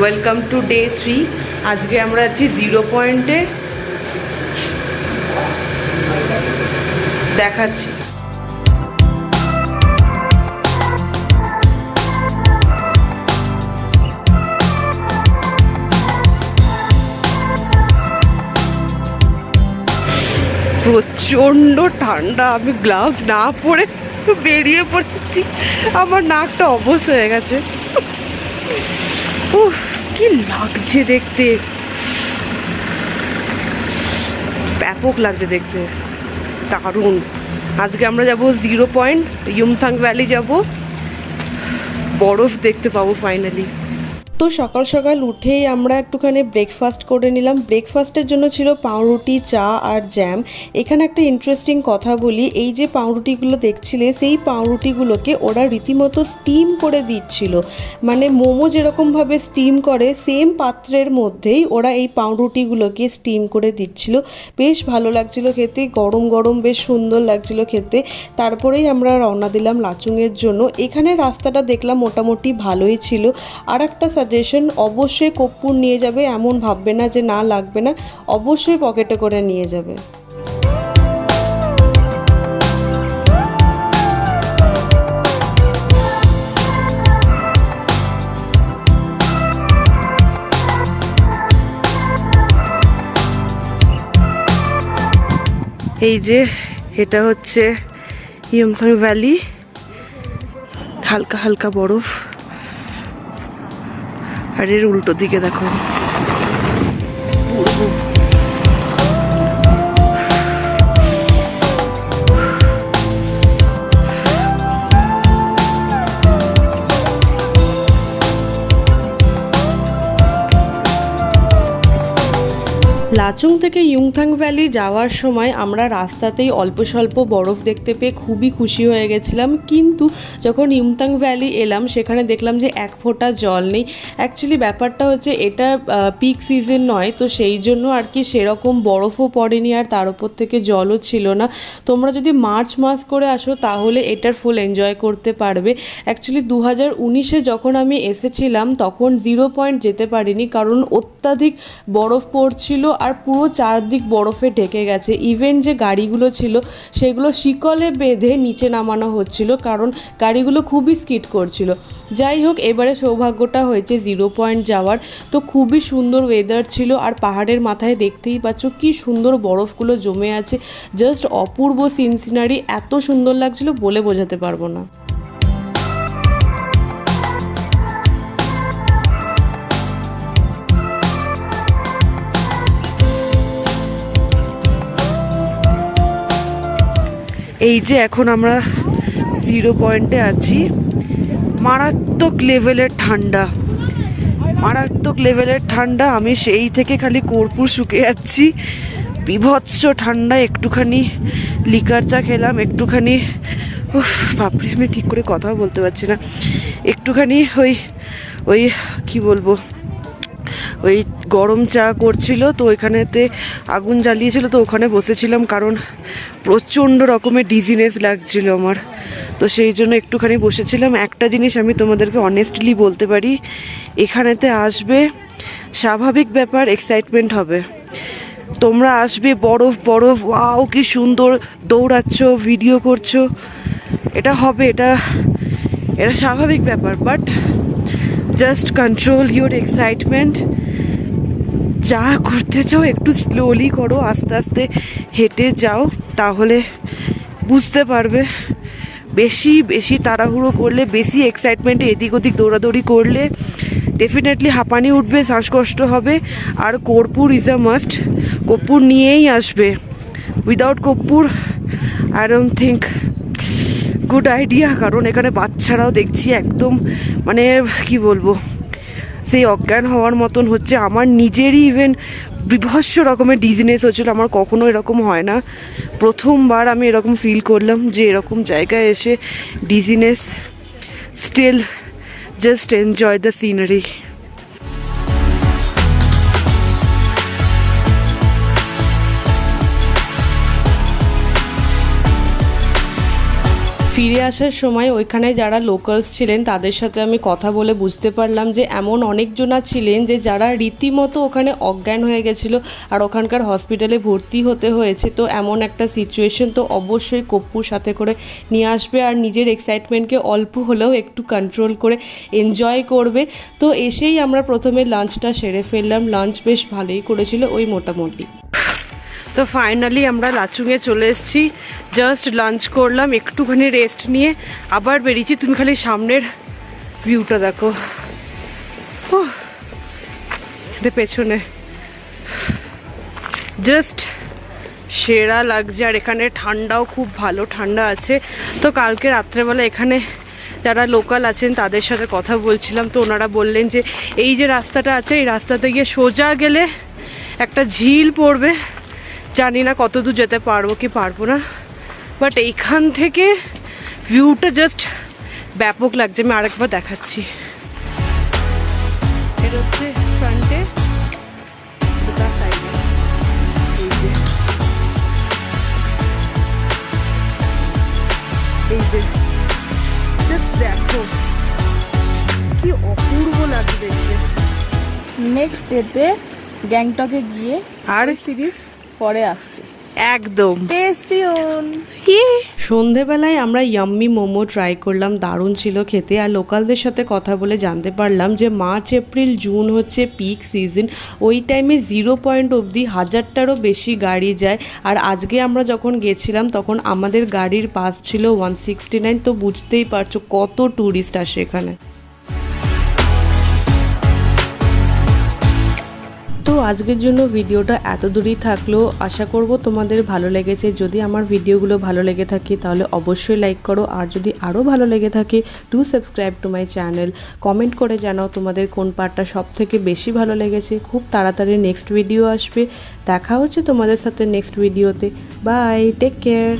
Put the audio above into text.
Welcome to day 3। আজকে আমরা আছি 0 পয়েন্টে, দেখাচ্ছি। প্রচণ্ড ঠান্ডা, আমি গ্লাভস না পরে বেরিয়ে পড়েছি, আমার নাকটা অবশ হয়ে গেছে। উফ, কি লাগছে দেখতে, ব্যাপক লাগছে দেখতে, দারুণ। আজকে আমরা যাব 0 পয়েন্ট, ইয়ুমথাং ভ্যালি যাব, বরফ দেখতে পাবো ফাইনালি। তো সকাল সকাল উঠেই আমরা একটুখানি ব্রেকফাস্ট করে নিলাম। ব্রেকফাস্টের জন্য ছিল পাউরুটি, চা আর জ্যাম। এখানে একটা ইন্টারেস্টিং কথা বলি, এই যে পাউরুটিগুলো দেখছিলে, সেই পাউরুটিগুলোকে ওরা রীতিমতো স্টিম করে দিচ্ছিল। মানে মোমো যেরকমভাবে স্টিম করে, সেম পাত্রের মধ্যেই ওরা এই পাউরুটিগুলোকে স্টিম করে দিচ্ছিল। বেশ ভালো লাগছিল খেতে, গরম গরম বেশ সুন্দর লাগছিল খেতে। তারপরেই আমরা রওনা দিলাম লাচুংয়ের জন্য। এখানে রাস্তাটা দেখলাম মোটামুটি ভালোই ছিল। আর একটা সাজেশন, অবশ্যই কর্পূর নিয়ে যাবে, এমন ভাববে না যে না লাগবে না, অবশ্যই পকেটে করে নিয়ে যাবে। এই যে এটা হচ্ছে ইয়ুমথাং ভ্যালি, হালকা হালকা বরফ, আর এর উল্টো দিকে দেখো লাচুং থেকে ইয়ুমথাং ভ্যালি যাওয়ার সময় আমরা রাস্তাতেই অল্প স্বল্প বরফ দেখতে পেয়ে খুবই খুশি হয়ে গেছিলাম। কিন্তু যখন ইয়ুমথাং ভ্যালি এলাম, সেখানে দেখলাম যে এক ফোঁটা জল নেই। অ্যাকচুয়ালি ব্যাপারটা হচ্ছে এটা পিক সিজন নয়, তো সেই জন্য আর কি সেরকম বরফও পড়েনি, আর তার উপর থেকে জলও ছিল না। তোমরা যদি মার্চ মাস করে আসো তাহলে এটার ফুল এনজয় করতে পারবে। অ্যাকচুয়ালি 2019-এ যখন আমি এসেছিলাম তখন 0 পয়েন্ট যেতে পারিনি, কারণ অত্যাধিক বরফ পড়ছিল আর পুরো চারদিক বরফে ঢেকে গেছে। ইভেন যে গাড়িগুলো ছিল সেগুলো শিকলে বেঁধে নিচে নামানো হচ্ছিল, কারণ গাড়িগুলো খুবই স্কিড করছিল। যাই হোক, এবারে সৌভাগ্যটা হয়েছে 0 পয়েন্ট যাওয়ার। তো খুবই সুন্দর ওয়েদার ছিল, আর পাহাড়ের মাথায় দেখতেই পাচ্ছ কি সুন্দর বরফগুলো জমে আছে, জাস্ট অপূর্ব সিনারি, এত সুন্দর লাগছিল বলে বোঝাতে পারবো না। এই যে এখন আমরা 0 পয়েন্টে আছি, মারাত্মক লেভেলের ঠান্ডা, মারাত্মক লেভেলের ঠান্ডা। আমি সেই থেকে খালি কর্পূর শুকে যাচ্ছি, বিভৎস ঠান্ডা। একটুখানি লিকার চা খেলাম, একটুখানি বাপরে আমি ঠিক করে কথা বলতে পারছি না, একটুখানি ওই কি বলবো, ওই গরম চা করছিল, তো ওইখানেতে আগুন জ্বালিয়েছিল, তো ওখানে বসেছিলাম, কারণ প্রচণ্ড রকমের ডিজিনেস লাগছিল আমার, তো সেই জন্য একটুখানি বসেছিলাম। একটা জিনিস আমি তোমাদেরকে অনেস্টলি বলতে পারি, এখানেতে আসবে স্বাভাবিক ব্যাপার, এক্সাইটমেন্ট হবে। তোমরা আসবে, বরফ বরফ, ওয়াও কি সুন্দর, দৌড়াচ্ছ, ভিডিও করছো, এটা হবে, এটা স্বাভাবিক ব্যাপার। But just control your excitement. যা করতে চাও একটু স্লোলি করো, আস্তে আস্তে হেঁটে যাও, তাহলে বুঝতে পারবে। বেশি বেশি তাড়াহুড়ো করলে, বেশি এক্সাইটমেন্টে এদিক ওদিক দৌড়াদৌড়ি করলে ডেফিনেটলি হাঁপানি উঠবে, শ্বাসকষ্ট হবে। আর কর্পূর ইজ আ মাস্ট, কর্পূর নিয়েই আসবে। উইদাউট কর্পূর I don't think good idea, কারণ এখানে বাচ্চারাও দেখছি একদম মানে কি বলবো, সেই অজ্ঞান হওয়ার মতন হচ্ছে। আমার নিজেরই ইভেন বিভৎস রকমের ডিজিনেস হচ্ছিল, আমার কখনো এরকম হয় না, প্রথমবার আমি এরকম ফিল করলাম যে এরকম জায়গায় এসে dizziness. Still just enjoy the scenery. ফিরে আসার সময় ওইখানে যারা লোকালস ছিলেন তাদের সাথে আমি কথা বলে বুঝতে পারলাম যে এমন অনেকজনা ছিলেন যে যারা রীতিমতো ওখানে অজ্ঞান হয়ে গেছিলো আর ওখানকার হসপিটালে ভর্তি হতে হয়েছে। তো এমন একটা সিচুয়েশন তো অবশ্যই কপ্পুর সাথে করে নিয়ে আসবে আর নিজের এক্সাইটমেন্টকে অল্প হলেও একটু কন্ট্রোল করে এনজয় করবে। তো এসেই আমরা প্রথমে লাঞ্চটা সেরে ফেললাম, লাঞ্চ বেশ ভালোই করেছিল ওই মোটামুটি। তো ফাইনালি আমরা লাচুংয়ে চলে এসেছি, জাস্ট লাঞ্চ করলাম, একটুখানি রেস্ট নিয়ে আবার বেরিয়েছি। তুমি খালি সামনের ভিউটা দেখো, এটা পেছনে জাস্ট সেরা লাগছে। আর এখানে ঠান্ডাও খুব ভালো ঠান্ডা আছে। তো কালকে রাত্রেবেলা এখানে যারা লোকাল আছেন তাদের সাথে কথা বলছিলাম, তো ওনারা বললেন যে এই যে রাস্তাটা আছে এই রাস্তাতে গিয়ে সোজা গেলে একটা ঝিল পড়বে, জানি না কত দূর যেতে পারবো কি পারবো না, বাট এইখান থেকে ভিউটা জাস্ট ব্যাপক লাগছে। আমি আরেকবার দেখাচ্ছি, এটা হচ্ছে ফ্রন্টে, এই যে জাস্ট দেখো কি অপূর্ব লাগছে দেখতে। নেক্সট ডেতে গ্যাংটকে গিয়ে আর সিরিজ পরে আসছে, একদম টেস্টি অন। সন্ধেবেলায় আমরা ইয়াম্মি মোমো ট্রাই করলাম, দারুণ ছিল খেতে। আর লোকালদের সাথে কথা বলে জানতে পারলাম যে মার্চ এপ্রিল জুন হচ্ছে পিক সিজন, ওই টাইমে 0 পয়েন্ট অবধি 1000টারও বেশি গাড়ি যায়। আর আজকে আমরা যখন গেছিলাম তখন আমাদের গাড়ির পাস ছিল 169, তো বুঝতেই পারছো কত ট্যুরিস্ট আসে এখানে। তো আজকের জন্য ভিডিওটা এত দূরই থাকলো, আশা করব তোমাদের ভালো লেগেছে। যদি আমার ভিডিওগুলো ভালো লেগে থাকে তাহলে অবশ্যই লাইক করো, আর যদি আরও ভালো লেগে থাকে do subscribe to my channel. Comment করে জানাও তোমাদের কোন পার্টটা সব থেকে বেশি ভালো লেগেছে। খুব তাড়াতাড়ি নেক্সট ভিডিও আসবে, দেখা হচ্ছে তোমাদের সাথে নেক্সট ভিডিওতে। Bye, take care.